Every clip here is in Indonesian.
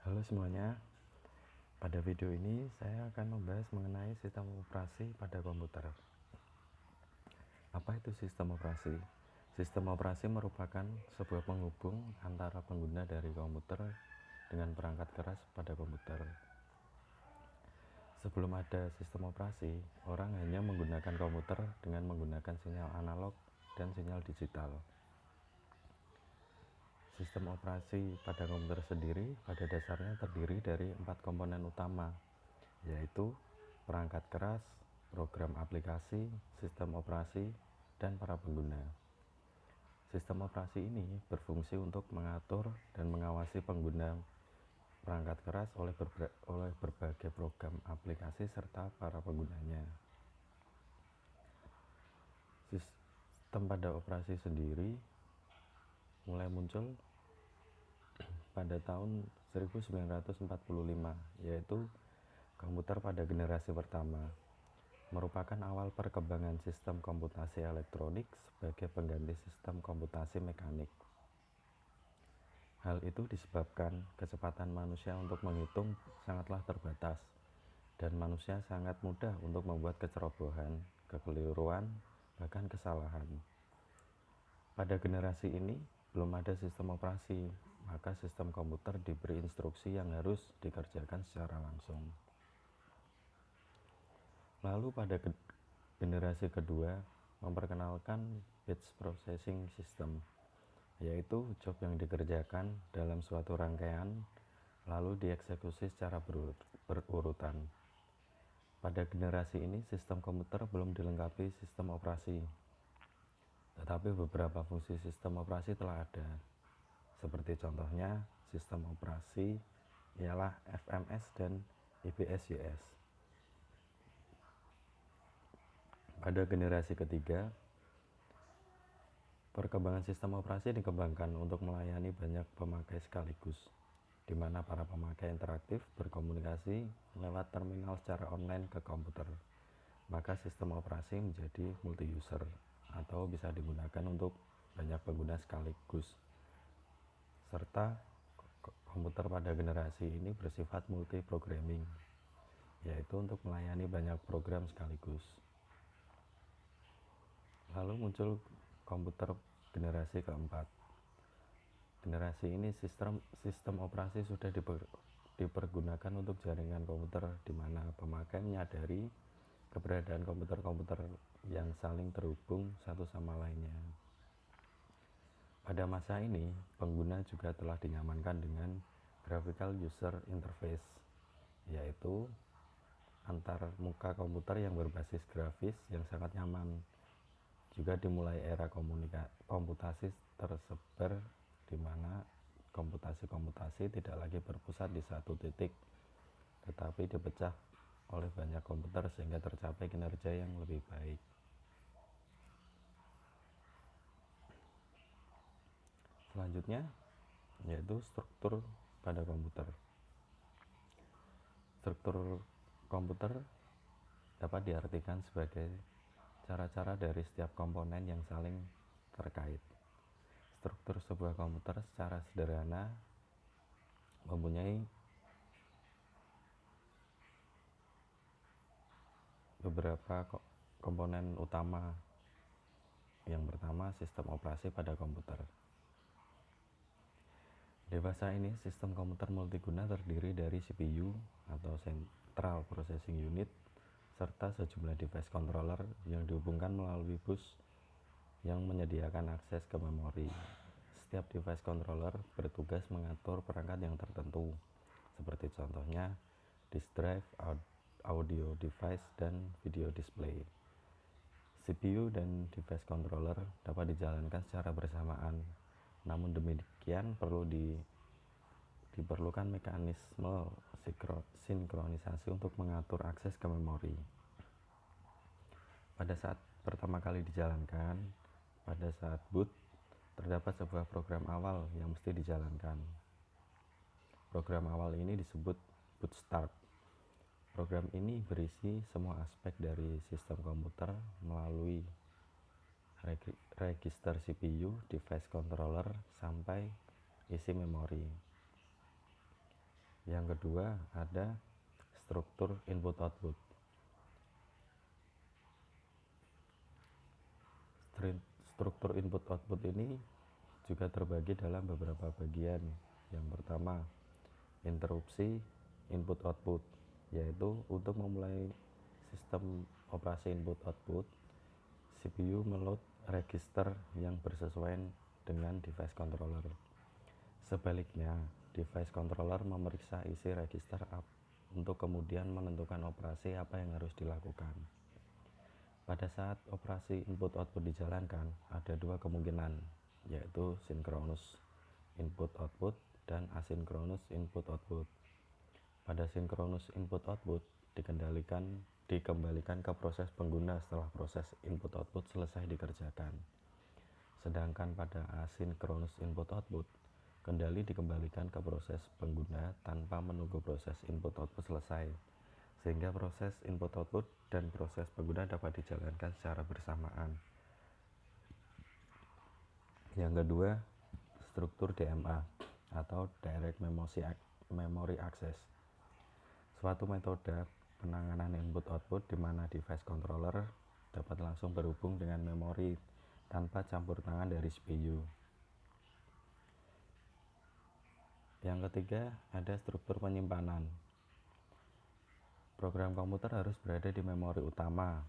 Halo semuanya, pada video ini saya akan membahas mengenai sistem operasi pada komputer. Apa itu sistem operasi? Sistem operasi merupakan sebuah penghubung antara pengguna dari komputer dengan perangkat keras pada komputer. Sebelum ada sistem operasi, orang hanya menggunakan komputer dengan menggunakan sinyal analog dan sinyal digital. Sistem operasi pada komputer sendiri pada dasarnya terdiri dari 4 komponen utama, yaitu perangkat keras, program aplikasi, sistem operasi, dan para pengguna. Sistem operasi ini berfungsi untuk mengatur dan mengawasi pengguna perangkat keras oleh berbagai program aplikasi serta para penggunanya. Sistem pada operasi sendiri mulai muncul pada tahun 1945, yaitu komputer pada generasi pertama, merupakan awal perkembangan sistem komputasi elektronik sebagai pengganti sistem komputasi mekanik. Hal itu disebabkan kecepatan manusia untuk menghitung sangatlah terbatas, dan manusia sangat mudah untuk membuat kecerobohan, kekeliruan, bahkan kesalahan. Pada generasi ini, belum ada sistem operasi, maka sistem komputer diberi instruksi yang harus dikerjakan secara langsung. Lalu pada generasi kedua memperkenalkan batch processing system, yaitu job yang dikerjakan dalam suatu rangkaian lalu dieksekusi secara berurutan. Pada generasi ini sistem komputer belum dilengkapi sistem operasi, tetapi beberapa fungsi sistem operasi telah ada. Seperti contohnya sistem operasi ialah FMS dan IPS-YS. Pada generasi ketiga, perkembangan sistem operasi dikembangkan untuk melayani banyak pemakai sekaligus, di mana para pemakai interaktif berkomunikasi lewat terminal secara online ke komputer. Maka sistem operasi menjadi multi-user atau bisa digunakan untuk banyak pengguna sekaligus. Serta komputer pada generasi ini bersifat multi-programming, yaitu untuk melayani banyak program sekaligus. Lalu muncul komputer generasi keempat. Generasi ini sistem operasi sudah dipergunakan untuk jaringan komputer, di mana pemakai menyadari keberadaan komputer-komputer yang saling terhubung satu sama lainnya. Pada masa ini, pengguna juga telah dinyamankan dengan graphical user interface, yaitu antar muka komputer yang berbasis grafis yang sangat nyaman. Juga dimulai era komputasi tersebar, di mana komputasi tidak lagi berpusat di satu titik, tetapi dipecah oleh banyak komputer sehingga tercapai kinerja yang lebih baik. Selanjutnya yaitu struktur pada komputer. Struktur komputer dapat diartikan sebagai cara-cara dari setiap komponen yang saling terkait. Struktur sebuah komputer secara sederhana mempunyai beberapa komponen utama. Yang pertama, sistem operasi pada komputer. Dewasa ini, sistem komputer multiguna terdiri dari CPU atau Central Processing Unit serta sejumlah device controller yang dihubungkan melalui bus yang menyediakan akses ke memori. Setiap device controller bertugas mengatur perangkat yang tertentu, seperti contohnya disk drive, audio device, dan video display. CPU dan device controller dapat dijalankan secara bersamaan, namun demikian diperlukan mekanisme sinkronisasi untuk mengatur akses ke memori. Pada saat pertama kali dijalankan, pada saat boot, terdapat sebuah program awal yang mesti dijalankan. Program awal ini disebut boot start. Program ini berisi semua aspek dari sistem komputer melalui register CPU, device controller, sampai isi memori. Yang kedua ada struktur input-output. Struktur input-output ini juga terbagi dalam beberapa bagian. Yang pertama, interupsi input-output, yaitu untuk memulai sistem operasi input-output, CPU meload register yang bersesuaian dengan device controller. Sebaliknya, device controller memeriksa isi register untuk kemudian menentukan operasi apa yang harus dilakukan. Pada saat operasi input-output dijalankan, ada dua kemungkinan, yaitu sinkronus input-output dan asinkronus input-output. Pada sinkronus input-output dikembalikan ke proses pengguna setelah proses input-output selesai dikerjakan. Sedangkan pada asinkronus input-output, kendali dikembalikan ke proses pengguna tanpa menunggu proses input-output selesai, sehingga proses input-output dan proses pengguna dapat dijalankan secara bersamaan. Yang kedua, struktur DMA atau Direct Memory Access, suatu metode penanganan input-output di mana device controller dapat langsung berhubung dengan memori tanpa campur tangan dari CPU. Yang ketiga, ada struktur penyimpanan. Program komputer harus berada di memori utama.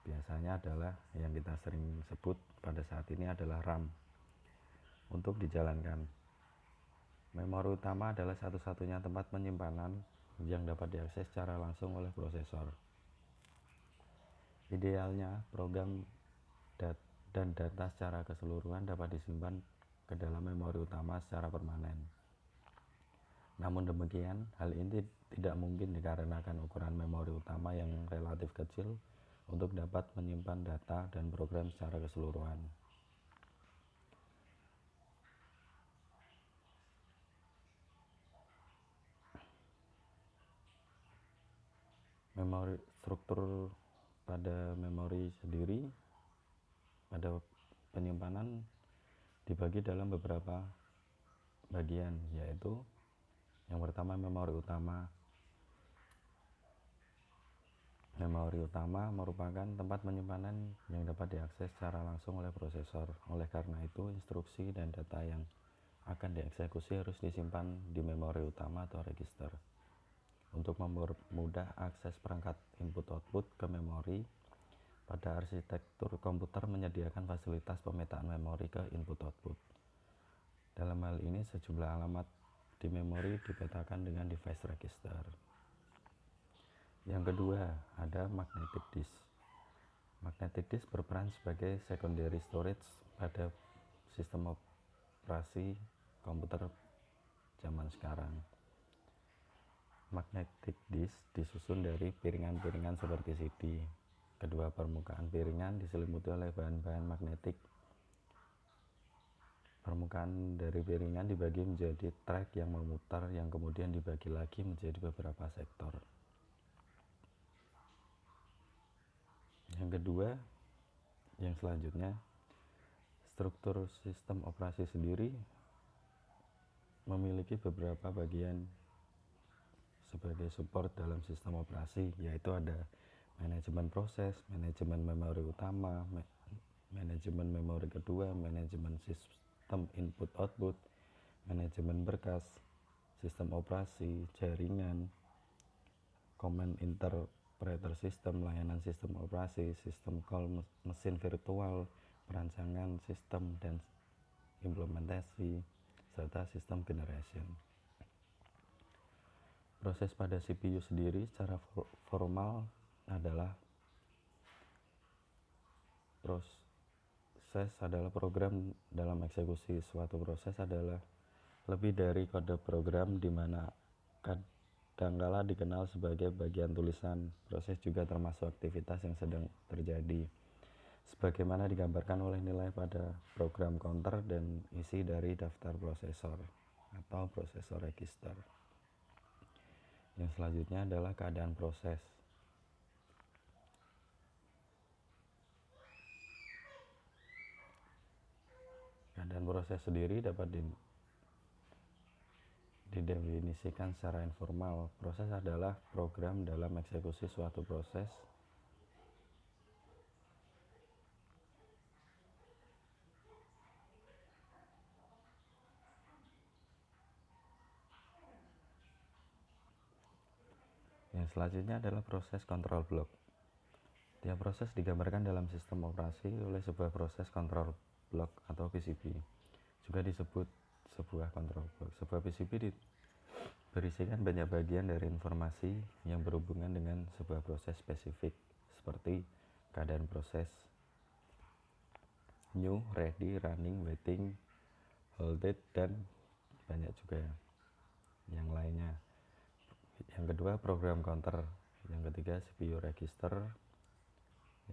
Biasanya adalah yang kita sering sebut pada saat ini adalah RAM. Untuk dijalankan, memori utama adalah satu-satunya tempat penyimpanan yang dapat diakses secara langsung oleh prosesor. Idealnya, program dan data secara keseluruhan dapat disimpan ke dalam memori utama secara permanen. Namun demikian, hal ini tidak mungkin dikarenakan ukuran memori utama yang relatif kecil untuk dapat menyimpan data dan program secara keseluruhan. Memori struktur pada memori sendiri pada penyimpanan dibagi dalam beberapa bagian, yaitu yang pertama memori utama. Memori utama merupakan tempat penyimpanan yang dapat diakses secara langsung oleh prosesor. Oleh karena itu, instruksi dan data yang akan dieksekusi harus disimpan di memori utama atau register. Untuk mempermudah akses perangkat input-output ke memori, pada arsitektur komputer menyediakan fasilitas pemetaan memori ke input-output. Dalam hal ini, sejumlah alamat di memori dipetakan dengan device register. Yang kedua, ada magnetic disk. Magnetic disk berperan sebagai secondary storage pada sistem operasi komputer zaman sekarang. Magnetic disk disusun dari piringan-piringan seperti CD. Kedua permukaan piringan diselimuti oleh bahan-bahan magnetik. Permukaan dari piringan dibagi menjadi track yang memutar yang kemudian dibagi lagi menjadi beberapa sektor. Yang kedua, yang selanjutnya, struktur sistem operasi sendiri memiliki beberapa bagian sebagai support dalam sistem operasi, yaitu ada manajemen proses, manajemen memori utama, manajemen memori kedua, manajemen sistem input-output, manajemen berkas, sistem operasi, jaringan, command interpreter system, layanan sistem operasi, sistem call mesin virtual, perancangan sistem dan implementasi, serta sistem generation. Proses pada CPU sendiri secara formal adalah program dalam eksekusi. Suatu proses adalah lebih dari kode program di mana kadangkala dikenal sebagai bagian tulisan. Proses juga termasuk aktivitas yang sedang terjadi, sebagaimana digambarkan oleh nilai pada program counter dan isi dari daftar prosesor atau prosesor register. Yang selanjutnya adalah keadaan proses. Keadaan proses sendiri dapat mendefinisikan secara informal, proses adalah program dalam eksekusi suatu proses Yang selanjutnya adalah proses kontrol blok. Tiap proses digambarkan dalam sistem operasi oleh sebuah proses kontrol blok atau PCB. Juga disebut sebuah kontrol blok. Sebuah PCB berisikan banyak bagian dari informasi yang berhubungan dengan sebuah proses spesifik, seperti keadaan proses, new, ready, running, waiting, halted, dan banyak juga yang lainnya. Yang kedua, program counter. Yang ketiga, CPU register.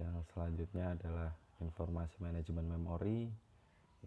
Yang selanjutnya adalah informasi manajemen memori,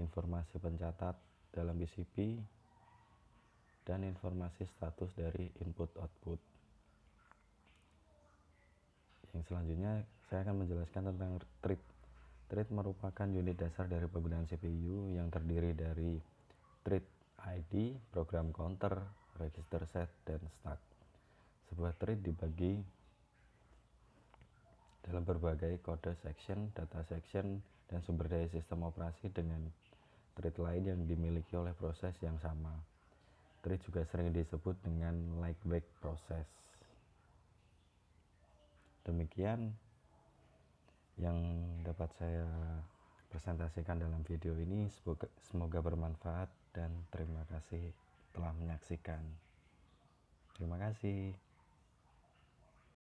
informasi pencatat dalam PCB, dan informasi status dari input output. Yang selanjutnya saya akan menjelaskan tentang thread. Thread merupakan unit dasar dari penggunaan CPU yang terdiri dari thread ID, program counter, register set, dan stack. Sebuah thread dibagi dalam berbagai kode section, data section, dan sumber daya sistem operasi dengan thread lain yang dimiliki oleh proses yang sama. Thread juga sering disebut dengan lightweight process. Demikian yang dapat saya presentasikan dalam video ini. Semoga bermanfaat dan terima kasih telah menyaksikan. Terima kasih.